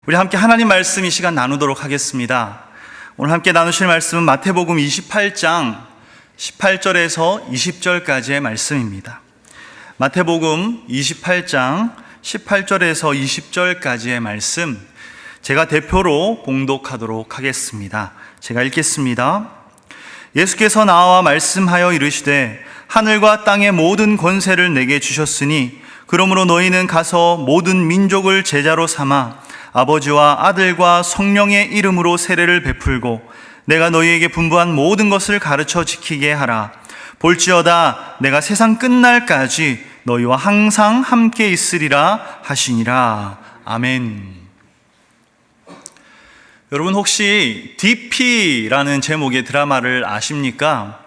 우리 함께 하나님 말씀 이 시간 나누도록 하겠습니다. 오늘 함께 나누실 말씀은 마태복음 28장 18절에서 20절까지의 말씀입니다. 마태복음 28장 18절에서 20절까지의 말씀, 제가 대표로 봉독하도록 하겠습니다. 제가 읽겠습니다. 예수께서 나와 말씀하여 이르시되 하늘과 땅의 모든 권세를 내게 주셨으니 그러므로 너희는 가서 모든 민족을 제자로 삼아 아버지와 아들과 성령의 이름으로 세례를 베풀고 내가 너희에게 분부한 모든 것을 가르쳐 지키게 하라. 볼지어다 내가 세상 끝날까지 너희와 항상 함께 있으리라 하시니라. 아멘. 여러분 혹시 DP라는 제목의 드라마를 아십니까?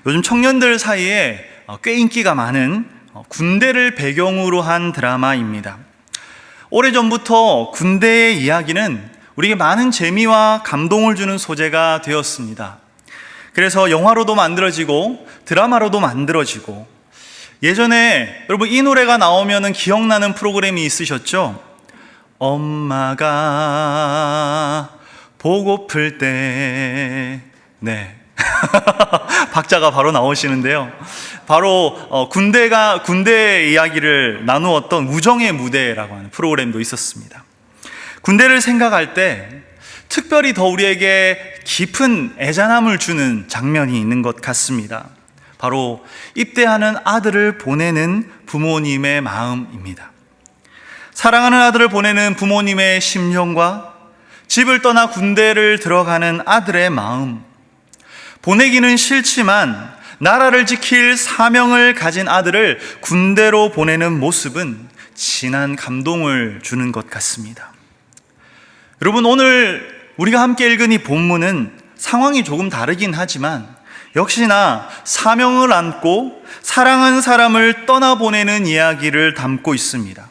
요즘 청년들 사이에 꽤 인기가 많은 군대를 배경으로 한 드라마입니다. 오래전부터 군대의 이야기는 우리에게 많은 재미와 감동을 주는 소재가 되었습니다. 그래서 영화로도 만들어지고 드라마로도 만들어지고, 예전에 여러분 이 노래가 나오면 기억나는 프로그램이 있으셨죠? 엄마가 보고플 때, 네. 박자가 바로 나오시는데요. 바로 군대 이야기를 나누었던 우정의 무대라고 하는 프로그램도 있었습니다. 군대를 생각할 때 특별히 더 우리에게 깊은 애잔함을 주는 장면이 있는 것 같습니다. 바로 입대하는 아들을 보내는 부모님의 마음입니다. 사랑하는 아들을 보내는 부모님의 심정과 집을 떠나 군대를 들어가는 아들의 마음, 보내기는 싫지만 나라를 지킬 사명을 가진 아들을 군대로 보내는 모습은 진한 감동을 주는 것 같습니다. 여러분, 오늘 우리가 함께 읽은 이 본문은 상황이 조금 다르긴 하지만 역시나 사명을 안고 사랑한 사람을 떠나보내는 이야기를 담고 있습니다.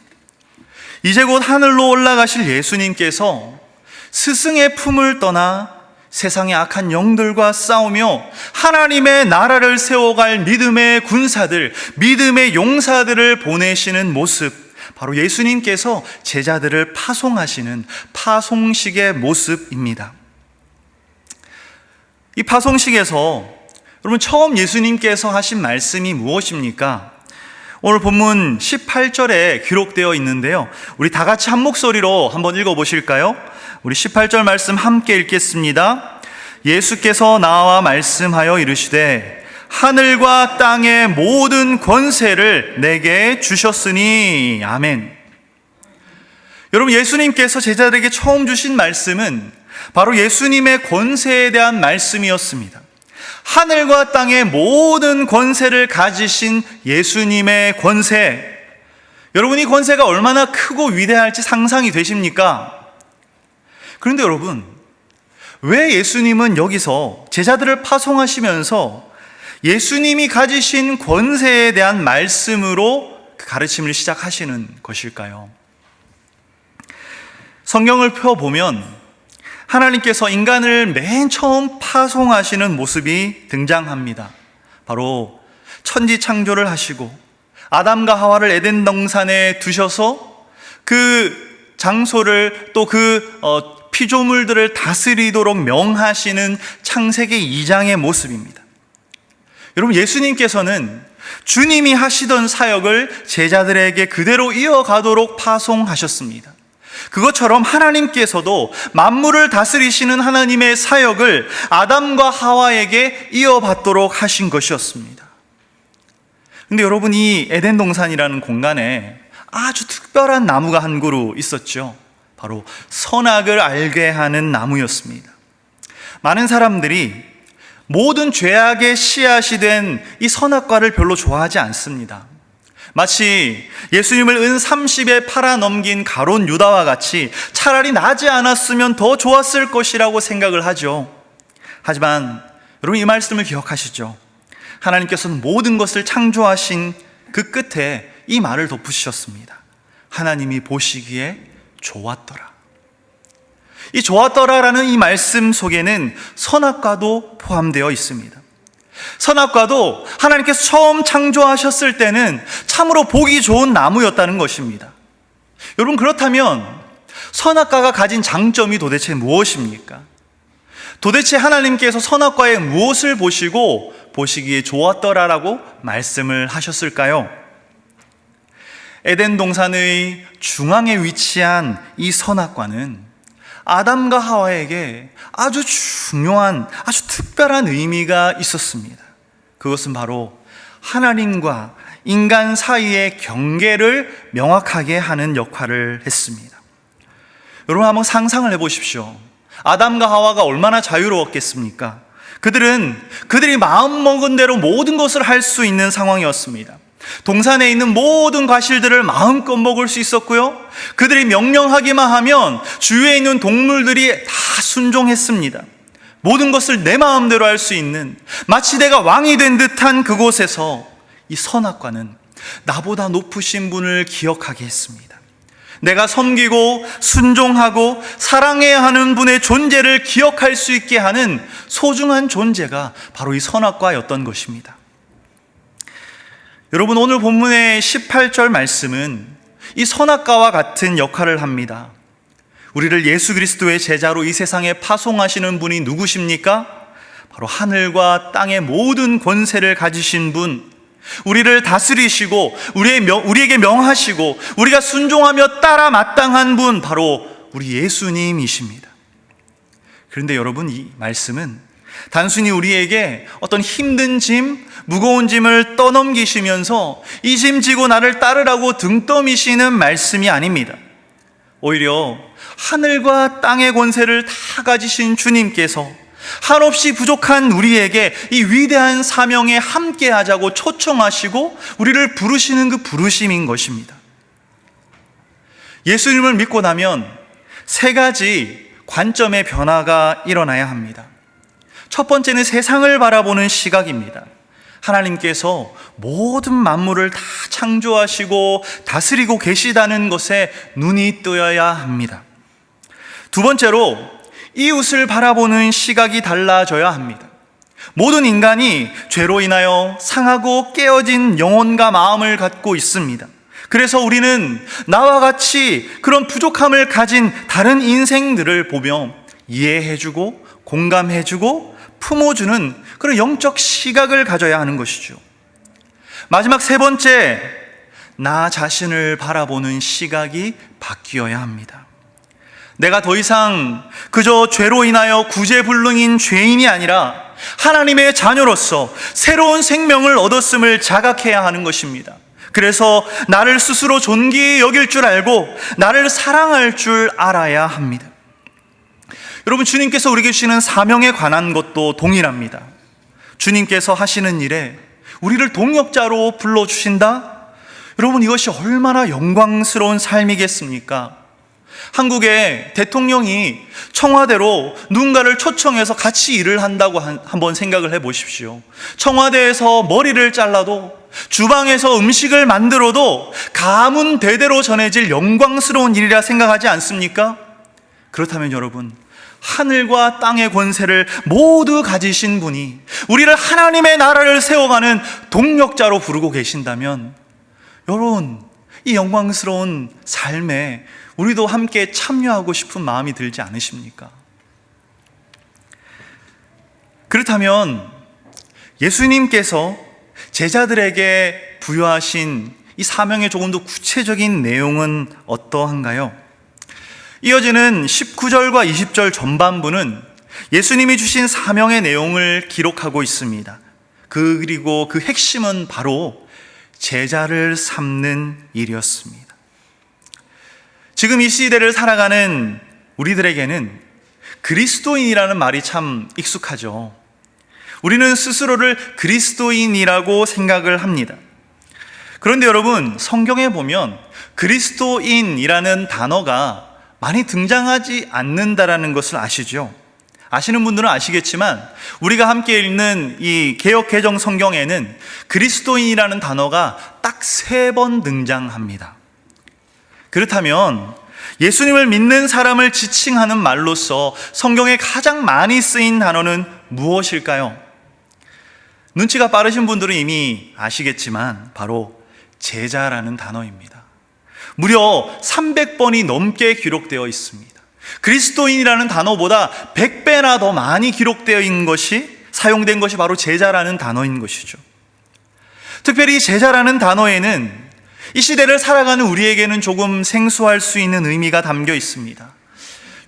이제 곧 하늘로 올라가실 예수님께서 스승의 품을 떠나 세상의 악한 영들과 싸우며 하나님의 나라를 세워갈 믿음의 군사들, 믿음의 용사들을 보내시는 모습, 바로 예수님께서 제자들을 파송하시는 파송식의 모습입니다. 이 파송식에서 여러분 처음 예수님께서 하신 말씀이 무엇입니까? 오늘 본문 18절에 기록되어 있는데요, 우리 다 같이 한 목소리로 한번 읽어보실까요? 우리 18절 말씀 함께 읽겠습니다. 예수께서 나와 말씀하여 이르시되 하늘과 땅의 모든 권세를 내게 주셨으니. 아멘. 여러분, 예수님께서 제자들에게 처음 주신 말씀은 바로 예수님의 권세에 대한 말씀이었습니다. 하늘과 땅의 모든 권세를 가지신 예수님의 권세, 여러분 이 권세가 얼마나 크고 위대할지 상상이 되십니까? 그런데 여러분, 왜 예수님은 여기서 제자들을 파송하시면서 예수님이 가지신 권세에 대한 말씀으로 그 가르침을 시작하시는 것일까요? 성경을 펴보면 하나님께서 인간을 맨 처음 파송하시는 모습이 등장합니다. 바로 천지 창조를 하시고 아담과 하와를 에덴 동산에 두셔서 그 장소를 또 그 피조물들을 다스리도록 명하시는 창세기 2장의 모습입니다. 여러분, 예수님께서는 주님이 하시던 사역을 제자들에게 그대로 이어가도록 파송하셨습니다. 그것처럼 하나님께서도 만물을 다스리시는 하나님의 사역을 아담과 하와에게 이어받도록 하신 것이었습니다. 근데 여러분, 이 에덴 동산이라는 공간에 아주 특별한 나무가 한 그루 있었죠. 바로 선악을 알게 하는 나무였습니다. 많은 사람들이 모든 죄악의 씨앗이 된 이 선악과를 별로 좋아하지 않습니다. 마치 예수님을 은 30에 팔아넘긴 가룟 유다와 같이 차라리 나지 않았으면 더 좋았을 것이라고 생각을 하죠. 하지만 여러분, 이 말씀을 기억하시죠? 하나님께서는 모든 것을 창조하신 그 끝에 이 말을 덧붙이셨습니다. 하나님이 보시기에 좋았더라. 이 좋았더라라는 이 말씀 속에는 선악과도 포함되어 있습니다. 선악과도 하나님께서 처음 창조하셨을 때는 참으로 보기 좋은 나무였다는 것입니다. 여러분, 그렇다면 선악과가 가진 장점이 도대체 무엇입니까? 도대체 하나님께서 선악과의 무엇을 보시고 보시기에 좋았더라라고 말씀을 하셨을까요? 에덴 동산의 중앙에 위치한 이 선악과는 아담과 하와에게 아주 중요한, 아주 특별한 의미가 있었습니다. 그것은 바로 하나님과 인간 사이의 경계를 명확하게 하는 역할을 했습니다. 여러분 한번 상상을 해보십시오. 아담과 하와가 얼마나 자유로웠겠습니까? 그들이 마음먹은 대로 모든 것을 할 수 있는 상황이었습니다. 동산에 있는 모든 과실들을 마음껏 먹을 수 있었고요, 그들이 명령하기만 하면 주위에 있는 동물들이 다 순종했습니다. 모든 것을 내 마음대로 할 수 있는, 마치 내가 왕이 된 듯한 그곳에서 이 선악과는 나보다 높으신 분을 기억하게 했습니다. 내가 섬기고 순종하고 사랑해야 하는 분의 존재를 기억할 수 있게 하는 소중한 존재가 바로 이 선악과였던 것입니다. 여러분, 오늘 본문의 18절 말씀은 이 선악과와 같은 역할을 합니다. 우리를 예수 그리스도의 제자로 이 세상에 파송하시는 분이 누구십니까? 바로 하늘과 땅의 모든 권세를 가지신 분, 우리를 다스리시고 우리에게 명하시고 우리가 순종하며 따라 마땅한 분, 바로 우리 예수님이십니다. 그런데 여러분, 이 말씀은 단순히 우리에게 어떤 힘든 짐, 무거운 짐을 떠넘기시면서 이 짐 지고 나를 따르라고 등 떠미시는 말씀이 아닙니다. 오히려 하늘과 땅의 권세를 다 가지신 주님께서 한없이 부족한 우리에게 이 위대한 사명에 함께하자고 초청하시고 우리를 부르시는 그 부르심인 것입니다. 예수님을 믿고 나면 세 가지 관점의 변화가 일어나야 합니다. 첫 번째는 세상을 바라보는 시각입니다. 하나님께서 모든 만물을 다 창조하시고 다스리고 계시다는 것에 눈이 뜨여야 합니다. 두 번째로 이웃을 바라보는 시각이 달라져야 합니다. 모든 인간이 죄로 인하여 상하고 깨어진 영혼과 마음을 갖고 있습니다. 그래서 우리는 나와 같이 그런 부족함을 가진 다른 인생들을 보며 이해해주고 공감해주고 품어주는 그런 영적 시각을 가져야 하는 것이죠. 마지막 세 번째, 나 자신을 바라보는 시각이 바뀌어야 합니다. 내가 더 이상 그저 죄로 인하여 구제불능인 죄인이 아니라 하나님의 자녀로서 새로운 생명을 얻었음을 자각해야 하는 것입니다. 그래서 나를 스스로 존귀히 여길 줄 알고 나를 사랑할 줄 알아야 합니다. 여러분, 주님께서 우리에게 주시는 사명에 관한 것도 동일합니다. 주님께서 하시는 일에 우리를 동역자로 불러주신다? 여러분, 이것이 얼마나 영광스러운 삶이겠습니까? 한국의 대통령이 청와대로 누군가를 초청해서 같이 일을 한다고 한번 생각을 해보십시오. 청와대에서 머리를 잘라도, 주방에서 음식을 만들어도 가문 대대로 전해질 영광스러운 일이라 생각하지 않습니까? 그렇다면 여러분, 하늘과 땅의 권세를 모두 가지신 분이 우리를 하나님의 나라를 세워가는 동력자로 부르고 계신다면, 여러분, 이 영광스러운 삶에 우리도 함께 참여하고 싶은 마음이 들지 않으십니까? 그렇다면 예수님께서 제자들에게 부여하신 이 사명의 조금 더 구체적인 내용은 어떠한가요? 이어지는 19절과 20절 전반부는 예수님이 주신 사명의 내용을 기록하고 있습니다. 그리고 그 핵심은 바로 제자를 삼는 일이었습니다. 지금 이 시대를 살아가는 우리들에게는 그리스도인이라는 말이 참 익숙하죠. 우리는 스스로를 그리스도인이라고 생각을 합니다. 그런데 여러분, 성경에 보면 그리스도인이라는 단어가 많이 등장하지 않는다라는 것을 아시죠? 아시는 분들은 아시겠지만 우리가 함께 읽는 이 개역 개정 성경에는 그리스도인이라는 단어가 딱 3번 등장합니다. 그렇다면 예수님을 믿는 사람을 지칭하는 말로서 성경에 가장 많이 쓰인 단어는 무엇일까요? 눈치가 빠르신 분들은 이미 아시겠지만 바로 제자라는 단어입니다. 무려 300번이 넘게 기록되어 있습니다. 그리스도인이라는 단어보다 100배나 더 많이 기록되어 있는 것이, 사용된 것이 바로 제자라는 단어인 것이죠. 특별히 제자라는 단어에는 이 시대를 살아가는 우리에게는 조금 생소할 수 있는 의미가 담겨 있습니다.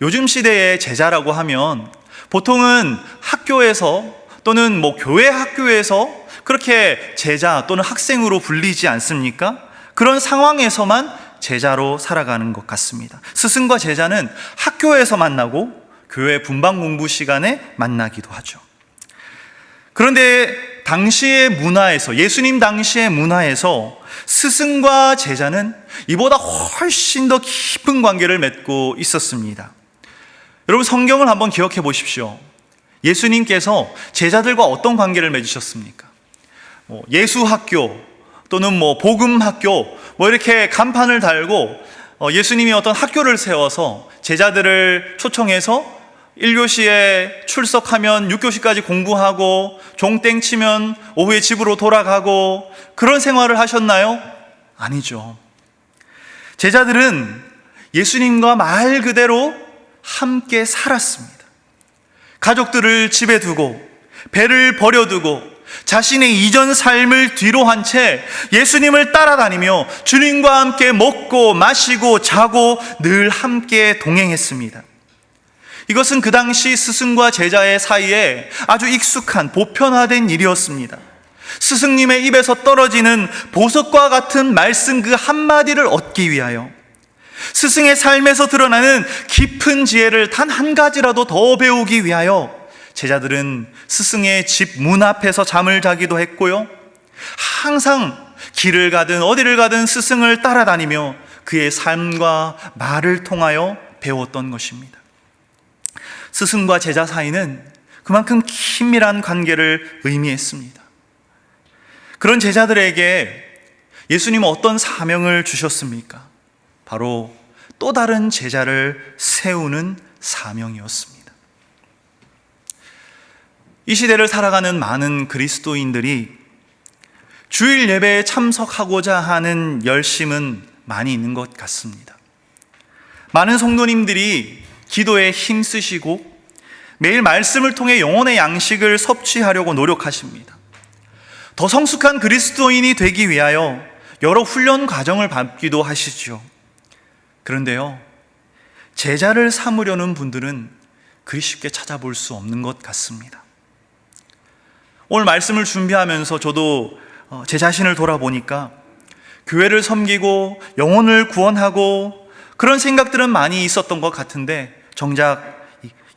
요즘 시대의 제자라고 하면 보통은 학교에서 또는 교회 학교에서 그렇게 제자 또는 학생으로 불리지 않습니까? 그런 상황에서만 제자로 살아가는 것 같습니다. 스승과 제자는 학교에서 만나고 교회 분방 공부 시간에 만나기도 하죠. 그런데 당시의 문화에서, 예수님 당시의 문화에서 스승과 제자는 이보다 훨씬 더 깊은 관계를 맺고 있었습니다. 여러분, 성경을 한번 기억해 보십시오. 예수님께서 제자들과 어떤 관계를 맺으셨습니까? 예수학교 또는 복음학교 이렇게 간판을 달고 예수님이 어떤 학교를 세워서 제자들을 초청해서 1교시에 출석하면 6교시까지 공부하고 종땡 치면 오후에 집으로 돌아가고 그런 생활을 하셨나요? 아니죠. 제자들은 예수님과 말 그대로 함께 살았습니다. 가족들을 집에 두고 배를 버려두고 자신의 이전 삶을 뒤로 한 채 예수님을 따라다니며 주님과 함께 먹고 마시고 자고 늘 함께 동행했습니다. 이것은 그 당시 스승과 제자의 사이에 아주 익숙한 보편화된 일이었습니다. 스승님의 입에서 떨어지는 보석과 같은 말씀 그 한마디를 얻기 위하여, 스승의 삶에서 드러나는 깊은 지혜를 단 한 가지라도 더 배우기 위하여 제자들은 스승의 집 문 앞에서 잠을 자기도 했고요, 항상 길을 가든 어디를 가든 스승을 따라다니며 그의 삶과 말을 통하여 배웠던 것입니다. 스승과 제자 사이는 그만큼 긴밀한 관계를 의미했습니다. 그런 제자들에게 예수님은 어떤 사명을 주셨습니까? 바로 또 다른 제자를 세우는 사명이었습니다. 이 시대를 살아가는 많은 그리스도인들이 주일 예배에 참석하고자 하는 열심은 많이 있는 것 같습니다. 많은 성도님들이 기도에 힘쓰시고 매일 말씀을 통해 영혼의 양식을 섭취하려고 노력하십니다. 더 성숙한 그리스도인이 되기 위하여 여러 훈련 과정을 밟기도 하시죠. 그런데요, 제자를 삼으려는 분들은 그리 쉽게 찾아볼 수 없는 것 같습니다. 오늘 말씀을 준비하면서 저도 제 자신을 돌아보니까 교회를 섬기고 영혼을 구원하고 그런 생각들은 많이 있었던 것 같은데 정작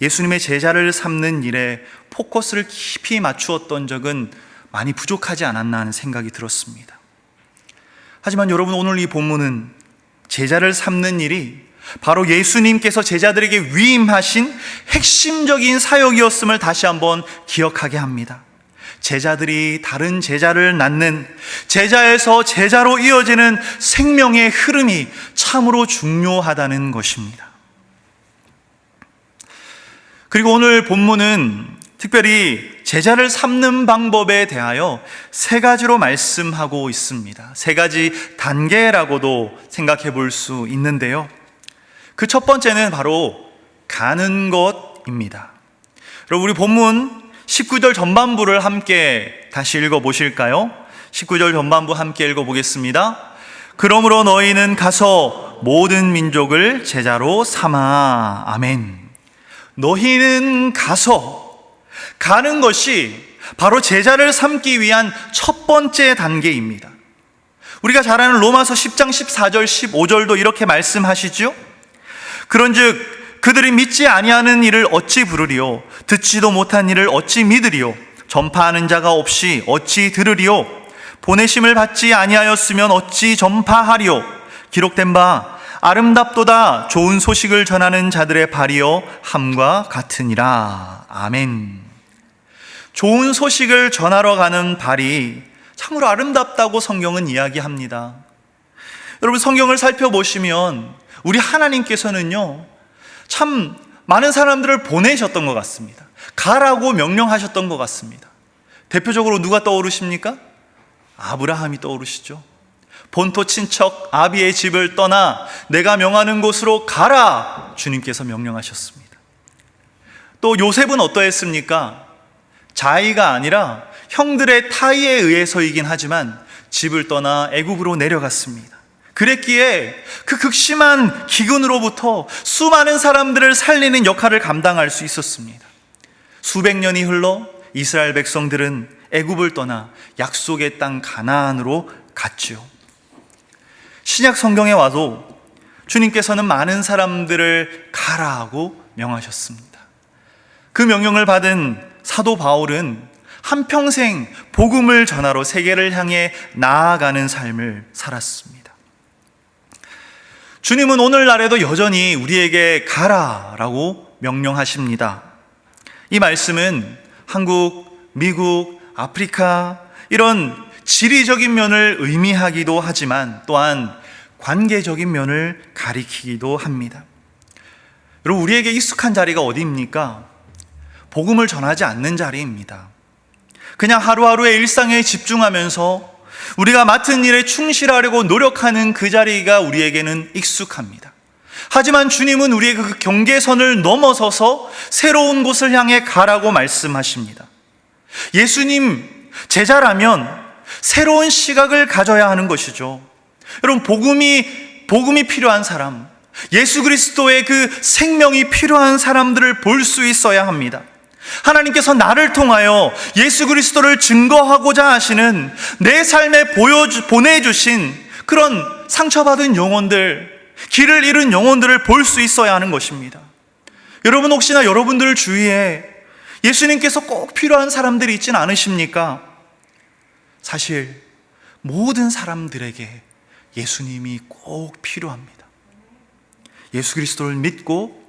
예수님의 제자를 삼는 일에 포커스를 깊이 맞추었던 적은 많이 부족하지 않았나 하는 생각이 들었습니다. 하지만 여러분, 오늘 이 본문은 제자를 삼는 일이 바로 예수님께서 제자들에게 위임하신 핵심적인 사역이었음을 다시 한번 기억하게 합니다. 제자들이 다른 제자를 낳는, 제자에서 제자로 이어지는 생명의 흐름이 참으로 중요하다는 것입니다. 그리고 오늘 본문은 특별히 제자를 삼는 방법에 대하여 세 가지로 말씀하고 있습니다. 세 가지 단계라고도 생각해 볼 수 있는데요, 그 첫 번째는 바로 가는 것입니다. 여러분, 우리 본문 19절 전반부를 함께 다시 읽어보실까요? 19절 전반부 함께 읽어보겠습니다. 그러므로 너희는 가서 모든 민족을 제자로 삼아. 아멘. 너희는 가서, 가는 것이 바로 제자를 삼기 위한 첫 번째 단계입니다. 우리가 잘 아는 로마서 10장 14절 15절도 이렇게 말씀하시죠. 그런즉 그들이 믿지 아니하는 일을 어찌 부르리요? 듣지도 못한 일을 어찌 믿으리요? 전파하는 자가 없이 어찌 들으리요? 보내심을 받지 아니하였으면 어찌 전파하리요? 기록된 바 아름답도다 좋은 소식을 전하는 자들의 발이요 함과 같으니라. 아멘. 좋은 소식을 전하러 가는 발이 참으로 아름답다고 성경은 이야기합니다. 여러분, 성경을 살펴보시면 우리 하나님께서는요, 참 많은 사람들을 보내셨던 것 같습니다. 가라고 명령하셨던 것 같습니다. 대표적으로 누가 떠오르십니까? 아브라함이 떠오르시죠. 본토 친척 아비의 집을 떠나 내가 명하는 곳으로 가라, 주님께서 명령하셨습니다. 또 요셉은 어떠했습니까? 자의가 아니라 형들의 타의에 의해서이긴 하지만 집을 떠나 애굽으로 내려갔습니다. 그랬기에 그 극심한 기근으로부터 수많은 사람들을 살리는 역할을 감당할 수 있었습니다. 수백 년이 흘러 이스라엘 백성들은 애굽을 떠나 약속의 땅 가나안으로 갔지요. 신약 성경에 와도 주님께서는 많은 사람들을 가라고 명하셨습니다. 그 명령을 받은 사도 바울은 한평생 복음을 전하러 세계를 향해 나아가는 삶을 살았습니다. 주님은 오늘날에도 여전히 우리에게 가라라고 명령하십니다. 이 말씀은 한국, 미국, 아프리카 이런 지리적인 면을 의미하기도 하지만 또한 관계적인 면을 가리키기도 합니다. 여러분, 우리에게 익숙한 자리가 어디입니까? 복음을 전하지 않는 자리입니다. 그냥 하루하루의 일상에 집중하면서 우리가 맡은 일에 충실하려고 노력하는 그 자리가 우리에게는 익숙합니다. 하지만 주님은 우리의 그 경계선을 넘어서서 새로운 곳을 향해 가라고 말씀하십니다. 예수님 제자라면 새로운 시각을 가져야 하는 것이죠. 여러분, 복음이 필요한 사람, 예수 그리스도의 그 생명이 필요한 사람들을 볼 수 있어야 합니다. 하나님께서 나를 통하여 예수 그리스도를 증거하고자 하시는 내 삶에 보내주신 그런 상처받은 영혼들, 길을 잃은 영혼들을 볼 수 있어야 하는 것입니다. 여러분, 혹시나 여러분들 주위에 예수님께서 꼭 필요한 사람들이 있진 않으십니까? 사실 모든 사람들에게 예수님이 꼭 필요합니다. 예수 그리스도를 믿고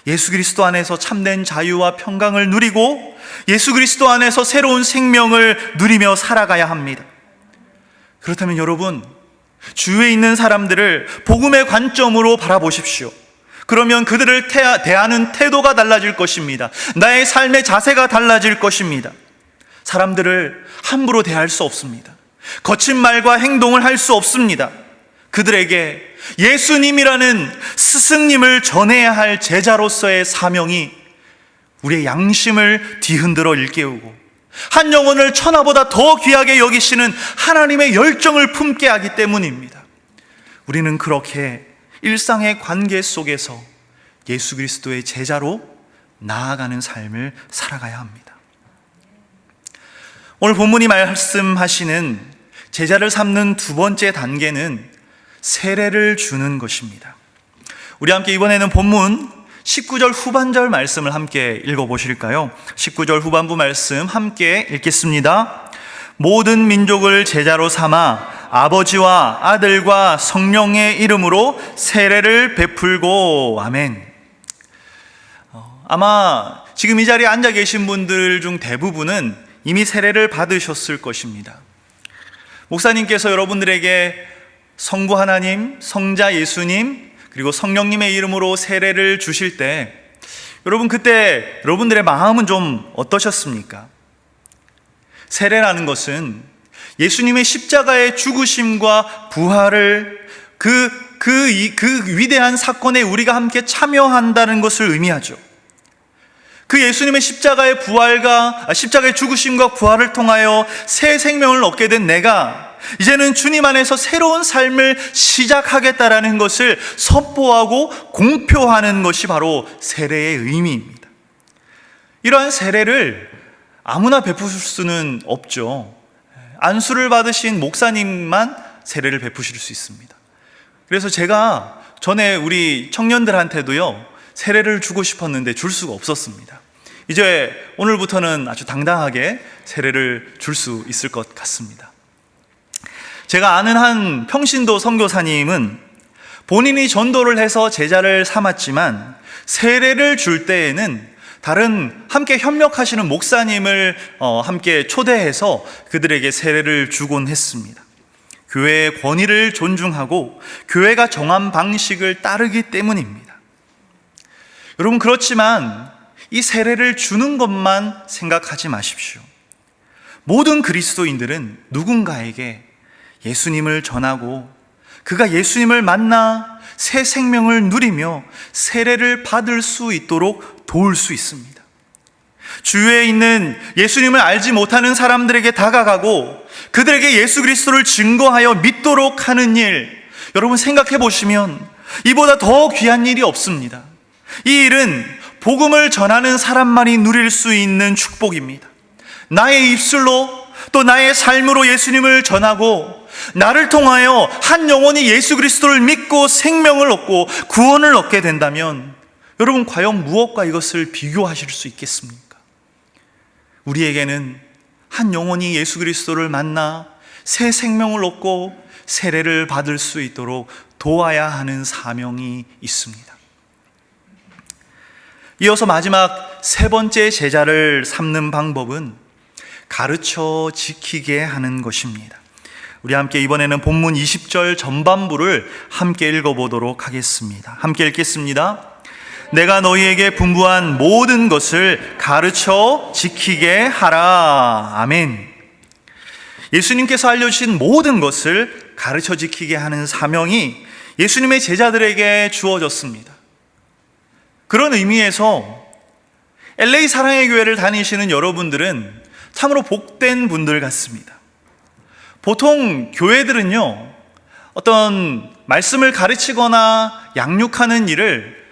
예수 그리스도 안에서 참된 자유와 평강을 누리고 예수 그리스도 안에서 새로운 생명을 누리며 살아가야 합니다. 그렇다면 여러분, 주위에 있는 사람들을 복음의 관점으로 바라보십시오. 그러면 그들을 대하는 태도가 달라질 것입니다. 나의 삶의 자세가 달라질 것입니다. 사람들을 함부로 대할 수 없습니다. 거친 말과 행동을 할 수 없습니다. 그들에게 예수님이라는 스승님을 전해야 할 제자로서의 사명이 우리의 양심을 뒤흔들어 일깨우고 한 영혼을 천하보다 더 귀하게 여기시는 하나님의 열정을 품게 하기 때문입니다. 우리는 그렇게 일상의 관계 속에서 예수 그리스도의 제자로 나아가는 삶을 살아가야 합니다. 오늘 본문이 말씀하시는 제자를 삼는 두 번째 단계는 세례를 주는 것입니다. 우리 함께 이번에는 본문 19절 후반절 말씀을 함께 읽어보실까요? 19절 후반부 말씀 함께 읽겠습니다. 모든 민족을 제자로 삼아 아버지와 아들과 성령의 이름으로 세례를 베풀고 아멘. 아마 지금 이 자리에 앉아 계신 분들 중 대부분은 이미 세례를 받으셨을 것입니다. 목사님께서 여러분들에게 성부 하나님, 성자 예수님, 그리고 성령님의 이름으로 세례를 주실 때 여러분, 그때 여러분들의 마음은 좀 어떠셨습니까? 세례라는 것은 예수님의 십자가의 죽으심과 부활을 그 위대한 사건에 우리가 함께 참여한다는 것을 의미하죠. 그 예수님의 십자가의 죽으심과 부활을 통하여 새 생명을 얻게 된 내가 이제는 주님 안에서 새로운 삶을 시작하겠다라는 것을 선포하고 공표하는 것이 바로 세례의 의미입니다. 이러한 세례를 아무나 베푸실 수는 없죠. 안수를 받으신 목사님만 세례를 베푸실 수 있습니다. 그래서 제가 전에 우리 청년들한테도요, 세례를 주고 싶었는데 줄 수가 없었습니다. 이제 오늘부터는 아주 당당하게 세례를 줄 수 있을 것 같습니다. 제가 아는 한 평신도 선교사님은 본인이 전도를 해서 제자를 삼았지만 세례를 줄 때에는 다른 함께 협력하시는 목사님을 함께 초대해서 그들에게 세례를 주곤 했습니다. 교회의 권위를 존중하고 교회가 정한 방식을 따르기 때문입니다. 여러분, 그렇지만 이 세례를 주는 것만 생각하지 마십시오. 모든 그리스도인들은 누군가에게 예수님을 전하고 그가 예수님을 만나 새 생명을 누리며 세례를 받을 수 있도록 도울 수 있습니다. 주위에 있는 예수님을 알지 못하는 사람들에게 다가가고 그들에게 예수 그리스도를 증거하여 믿도록 하는 일, 여러분 생각해 보시면 이보다 더 귀한 일이 없습니다. 이 일은 복음을 전하는 사람만이 누릴 수 있는 축복입니다. 나의 입술로 또 나의 삶으로 예수님을 전하고 나를 통하여 한 영혼이 예수 그리스도를 믿고 생명을 얻고 구원을 얻게 된다면 여러분 과연 무엇과 이것을 비교하실 수 있겠습니까? 우리에게는 한 영혼이 예수 그리스도를 만나 새 생명을 얻고 세례를 받을 수 있도록 도와야 하는 사명이 있습니다. 이어서 마지막 세 번째 제자를 삼는 방법은 가르쳐 지키게 하는 것입니다. 우리 함께 이번에는 본문 20절 전반부를 함께 읽어보도록 하겠습니다. 함께 읽겠습니다. 내가 너희에게 분부한 모든 것을 가르쳐 지키게 하라. 아멘. 예수님께서 알려주신 모든 것을 가르쳐 지키게 하는 사명이 예수님의 제자들에게 주어졌습니다. 그런 의미에서 LA 사랑의 교회를 다니시는 여러분들은 참으로 복된 분들 같습니다. 보통 교회들은요, 어떤 말씀을 가르치거나 양육하는 일을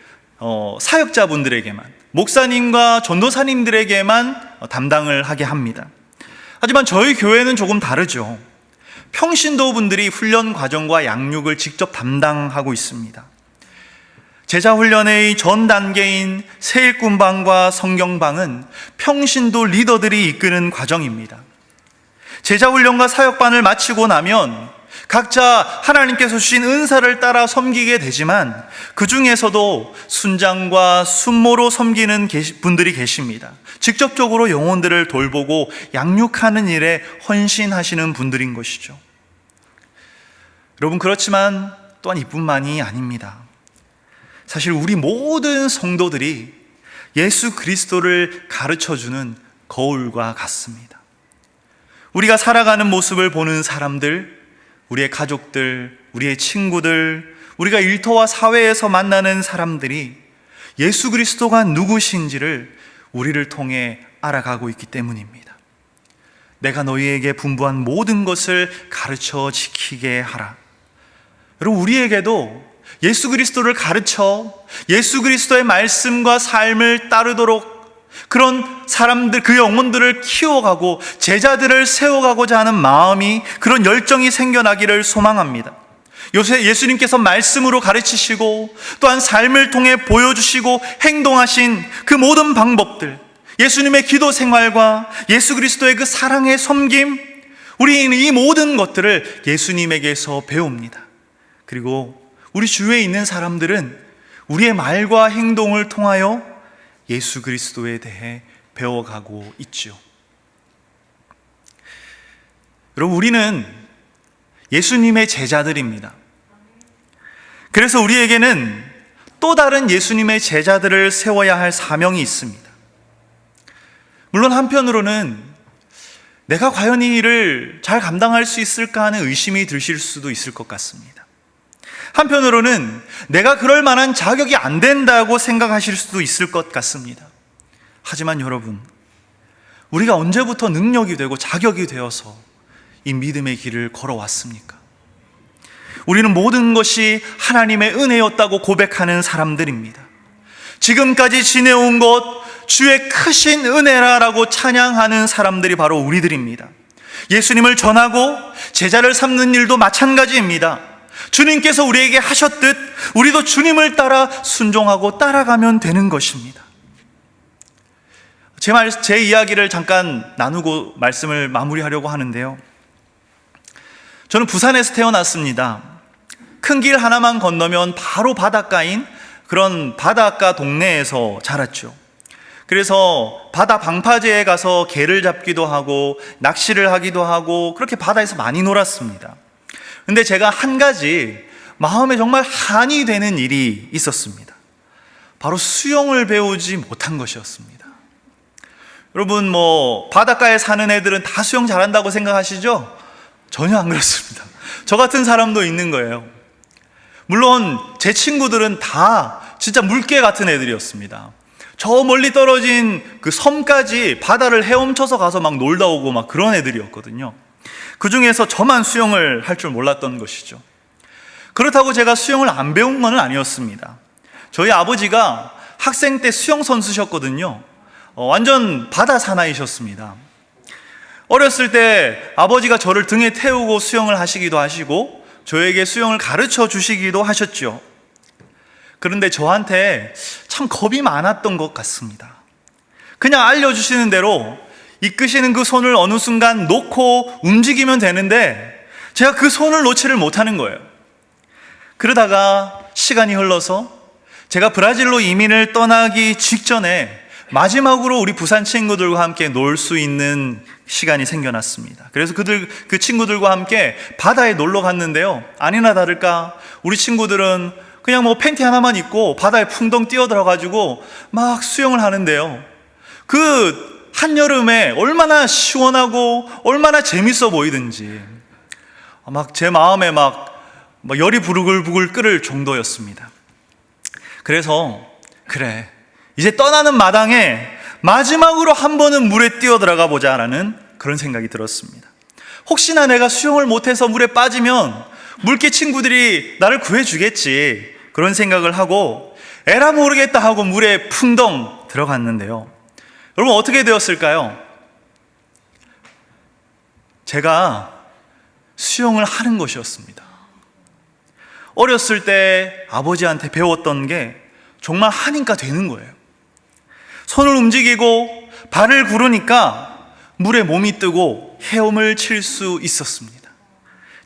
사역자분들에게만, 목사님과 전도사님들에게만 담당을 하게 합니다. 하지만 저희 교회는 조금 다르죠. 평신도 분들이 훈련 과정과 양육을 직접 담당하고 있습니다. 제자훈련의 전 단계인 새일꾼방과 성경방은 평신도 리더들이 이끄는 과정입니다. 제자훈련과 사역반을 마치고 나면 각자 하나님께서 주신 은사를 따라 섬기게 되지만 그 중에서도 순장과 순모로 섬기는 분들이 계십니다. 직접적으로 영혼들을 돌보고 양육하는 일에 헌신하시는 분들인 것이죠. 여러분, 그렇지만 또한 이뿐만이 아닙니다. 사실 우리 모든 성도들이 예수 그리스도를 가르쳐주는 거울과 같습니다. 우리가 살아가는 모습을 보는 사람들, 우리의 가족들, 우리의 친구들, 우리가 일터와 사회에서 만나는 사람들이 예수 그리스도가 누구신지를 우리를 통해 알아가고 있기 때문입니다. 내가 너희에게 분부한 모든 것을 가르쳐 지키게 하라. 여러분, 우리에게도 예수 그리스도를 가르쳐 예수 그리스도의 말씀과 삶을 따르도록 그런 사람들, 그 영혼들을 키워가고 제자들을 세워가고자 하는 마음이, 그런 열정이 생겨나기를 소망합니다. 요새 예수님께서 말씀으로 가르치시고 또한 삶을 통해 보여주시고 행동하신 그 모든 방법들, 예수님의 기도 생활과 예수 그리스도의 그 사랑의 섬김, 우리는 이 모든 것들을 예수님에게서 배웁니다. 그리고 우리 주위에 있는 사람들은 우리의 말과 행동을 통하여 예수 그리스도에 대해 배워가고 있죠. 여러분, 우리는 예수님의 제자들입니다. 그래서 우리에게는 또 다른 예수님의 제자들을 세워야 할 사명이 있습니다. 물론 한편으로는 내가 과연 이 일을 잘 감당할 수 있을까 하는 의심이 드실 수도 있을 것 같습니다. 한편으로는 내가 그럴 만한 자격이 안 된다고 생각하실 수도 있을 것 같습니다. 하지만 여러분, 우리가 언제부터 능력이 되고 자격이 되어서 이 믿음의 길을 걸어왔습니까? 우리는 모든 것이 하나님의 은혜였다고 고백하는 사람들입니다. 지금까지 지내온 것 주의 크신 은혜라라고 찬양하는 사람들이 바로 우리들입니다. 예수님을 전하고 제자를 삼는 일도 마찬가지입니다. 주님께서 우리에게 하셨듯 우리도 주님을 따라 순종하고 따라가면 되는 것입니다. 제 이야기를 잠깐 나누고 말씀을 마무리하려고 하는데요. 저는 부산에서 태어났습니다. 큰 길 하나만 건너면 바로 바닷가인 그런 바닷가 동네에서 자랐죠. 그래서 바다 방파제에 가서 게를 잡기도 하고 낚시를 하기도 하고 그렇게 바다에서 많이 놀았습니다. 근데 제가 한 가지 마음에 정말 한이 되는 일이 있었습니다. 바로 수영을 배우지 못한 것이었습니다. 여러분, 바닷가에 사는 애들은 다 수영 잘한다고 생각하시죠? 전혀 안 그렇습니다. 저 같은 사람도 있는 거예요. 물론 제 친구들은 다 진짜 물개 같은 애들이었습니다. 저 멀리 떨어진 그 섬까지 바다를 헤엄쳐서 가서 막 놀다 오고 막 그런 애들이었거든요. 그 중에서 저만 수영을 할 줄 몰랐던 것이죠. 그렇다고 제가 수영을 안 배운 건 아니었습니다. 저희 아버지가 학생 때 수영 선수셨거든요. 완전 바다 사나이셨습니다. 어렸을 때 아버지가 저를 등에 태우고 수영을 하시기도 하시고 저에게 수영을 가르쳐 주시기도 하셨죠. 그런데 저한테 참 겁이 많았던 것 같습니다. 그냥 알려주시는 대로 이끄시는 그 손을 어느 순간 놓고 움직이면 되는데 제가 그 손을 놓지를 못하는 거예요. 그러다가 시간이 흘러서 제가 브라질로 이민을 떠나기 직전에 마지막으로 우리 부산 친구들과 함께 놀 수 있는 시간이 생겨났습니다. 그래서 그 친구들과 함께 바다에 놀러 갔는데요. 아니나 다를까 우리 친구들은 그냥 뭐 팬티 하나만 입고 바다에 풍덩 뛰어들어가지고 막 수영을 하는데요. 그 한여름에 얼마나 시원하고 얼마나 재밌어 보이든지 막 제 마음에 막 열이 부글부글 끓을 정도였습니다. 그래서 그래, 이제 떠나는 마당에 마지막으로 한 번은 물에 뛰어들어가 보자라는 그런 생각이 들었습니다. 혹시나 내가 수영을 못해서 물에 빠지면 물개 친구들이 나를 구해주겠지, 그런 생각을 하고 에라 모르겠다 하고 물에 풍덩 들어갔는데요. 여러분 어떻게 되었을까요? 제가 수영을 하는 것이었습니다. 어렸을 때 아버지한테 배웠던 게 정말 하니까 되는 거예요. 손을 움직이고 발을 구르니까 물에 몸이 뜨고 헤엄을 칠 수 있었습니다.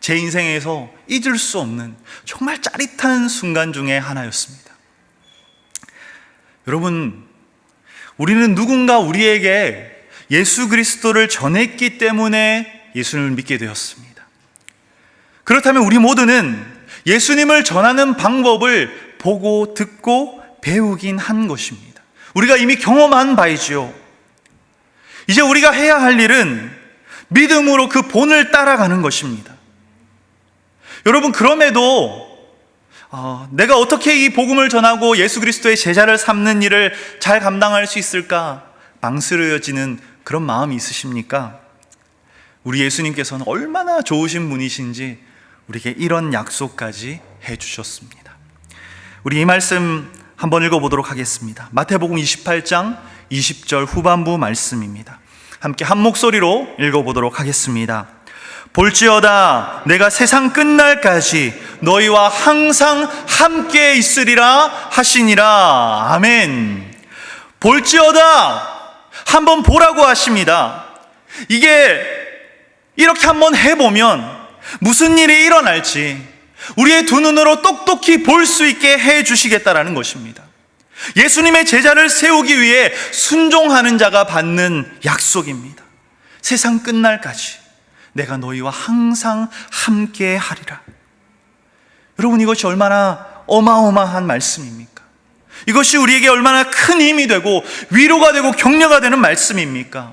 제 인생에서 잊을 수 없는 정말 짜릿한 순간 중에 하나였습니다. 여러분, 우리는 누군가 우리에게 예수 그리스도를 전했기 때문에 예수님을 믿게 되었습니다. 그렇다면 우리 모두는 예수님을 전하는 방법을 보고 듣고 배우긴 한 것입니다. 우리가 이미 경험한 바이지요. 이제 우리가 해야 할 일은 믿음으로 그 본을 따라가는 것입니다. 여러분, 그럼에도 내가 어떻게 이 복음을 전하고 예수 그리스도의 제자를 삼는 일을 잘 감당할 수 있을까 망설여지는 그런 마음이 있으십니까? 우리 예수님께서는 얼마나 좋으신 분이신지 우리에게 이런 약속까지 해주셨습니다. 우리 이 말씀 한번 읽어보도록 하겠습니다. 마태복음 28장 20절 후반부 말씀입니다. 함께 한 목소리로 읽어보도록 하겠습니다. 볼지어다 내가 세상 끝날까지 너희와 항상 함께 있으리라 하시니라. 아멘. 볼지어다, 한번 보라고 하십니다. 이게 이렇게 한번 해보면 무슨 일이 일어날지 우리의 두 눈으로 똑똑히 볼 수 있게 해주시겠다라는 것입니다. 예수님의 제자를 세우기 위해 순종하는 자가 받는 약속입니다. 세상 끝날까지 내가 너희와 항상 함께 하리라. 여러분, 이것이 얼마나 어마어마한 말씀입니까? 이것이 우리에게 얼마나 큰 힘이 되고 위로가 되고 격려가 되는 말씀입니까?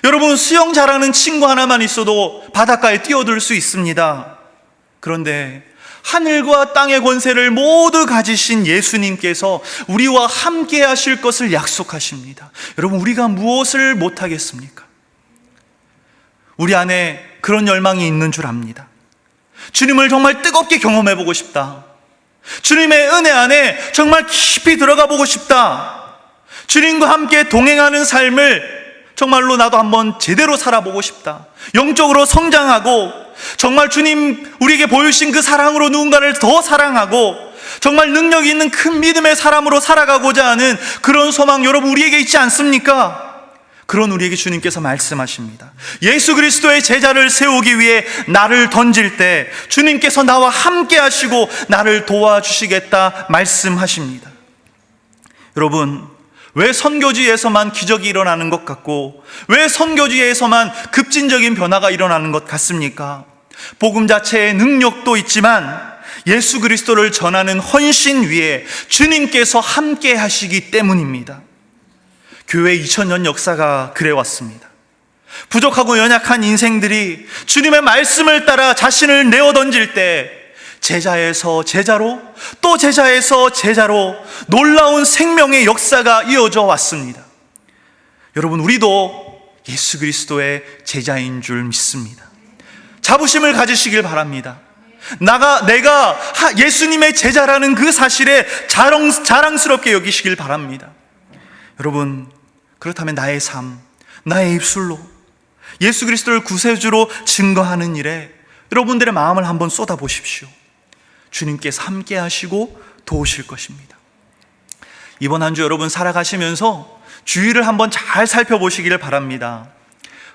여러분, 수영 잘하는 친구 하나만 있어도 바닷가에 뛰어들 수 있습니다. 그런데 하늘과 땅의 권세를 모두 가지신 예수님께서 우리와 함께 하실 것을 약속하십니다. 여러분, 우리가 무엇을 못하겠습니까? 우리 안에 그런 열망이 있는 줄 압니다. 주님을 정말 뜨겁게 경험해보고 싶다. 주님의 은혜 안에 정말 깊이 들어가 보고 싶다. 주님과 함께 동행하는 삶을 정말로 나도 한번 제대로 살아보고 싶다. 영적으로 성장하고 정말 주님 우리에게 보여주신 그 사랑으로 누군가를 더 사랑하고 정말 능력 있는 큰 믿음의 사람으로 살아가고자 하는 그런 소망 여러분 우리에게 있지 않습니까? 그런 우리에게 주님께서 말씀하십니다. 예수 그리스도의 제자를 세우기 위해 나를 던질 때 주님께서 나와 함께 하시고 나를 도와주시겠다 말씀하십니다. 여러분, 왜 선교지에서만 기적이 일어나는 것 같고 왜 선교지에서만 급진적인 변화가 일어나는 것 같습니까? 복음 자체의 능력도 있지만 예수 그리스도를 전하는 헌신 위에 주님께서 함께 하시기 때문입니다. 교회 2000년 역사가 그래왔습니다. 부족하고 연약한 인생들이 주님의 말씀을 따라 자신을 내어 던질 때 제자에서 제자로, 또 제자에서 제자로 놀라운 생명의 역사가 이어져 왔습니다. 여러분, 우리도 예수 그리스도의 제자인 줄 믿습니다. 자부심을 가지시길 바랍니다. 내가 예수님의 제자라는 그 사실에 자랑스럽게 여기시길 바랍니다. 여러분, 그렇다면 나의 삶, 나의 입술로 예수 그리스도를 구세주로 증거하는 일에 여러분들의 마음을 한번 쏟아보십시오. 주님께서 함께 하시고 도우실 것입니다. 이번 한 주 여러분 살아가시면서 주위를 한번 잘 살펴보시기를 바랍니다.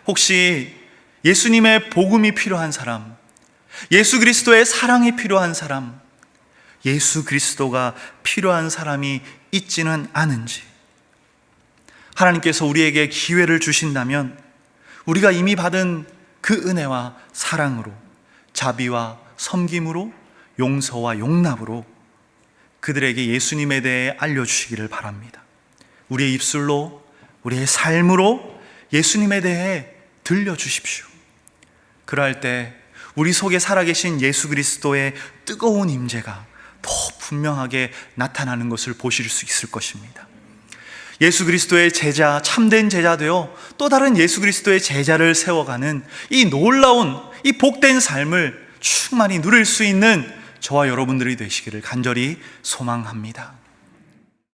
혹시 예수님의 복음이 필요한 사람, 예수 그리스도의 사랑이 필요한 사람, 예수 그리스도가 필요한 사람이 있지는 않은지, 하나님께서 우리에게 기회를 주신다면 우리가 이미 받은 그 은혜와 사랑으로, 자비와 섬김으로, 용서와 용납으로 그들에게 예수님에 대해 알려주시기를 바랍니다. 우리의 입술로, 우리의 삶으로 예수님에 대해 들려주십시오. 그러할 때 우리 속에 살아계신 예수 그리스도의 뜨거운 임재가 더 분명하게 나타나는 것을 보실 수 있을 것입니다. 예수 그리스도의 제자, 참된 제자 되어 또 다른 예수 그리스도의 제자를 세워가는 이 놀라운, 이 복된 삶을 충만히 누릴 수 있는 저와 여러분들이 되시기를 간절히 소망합니다.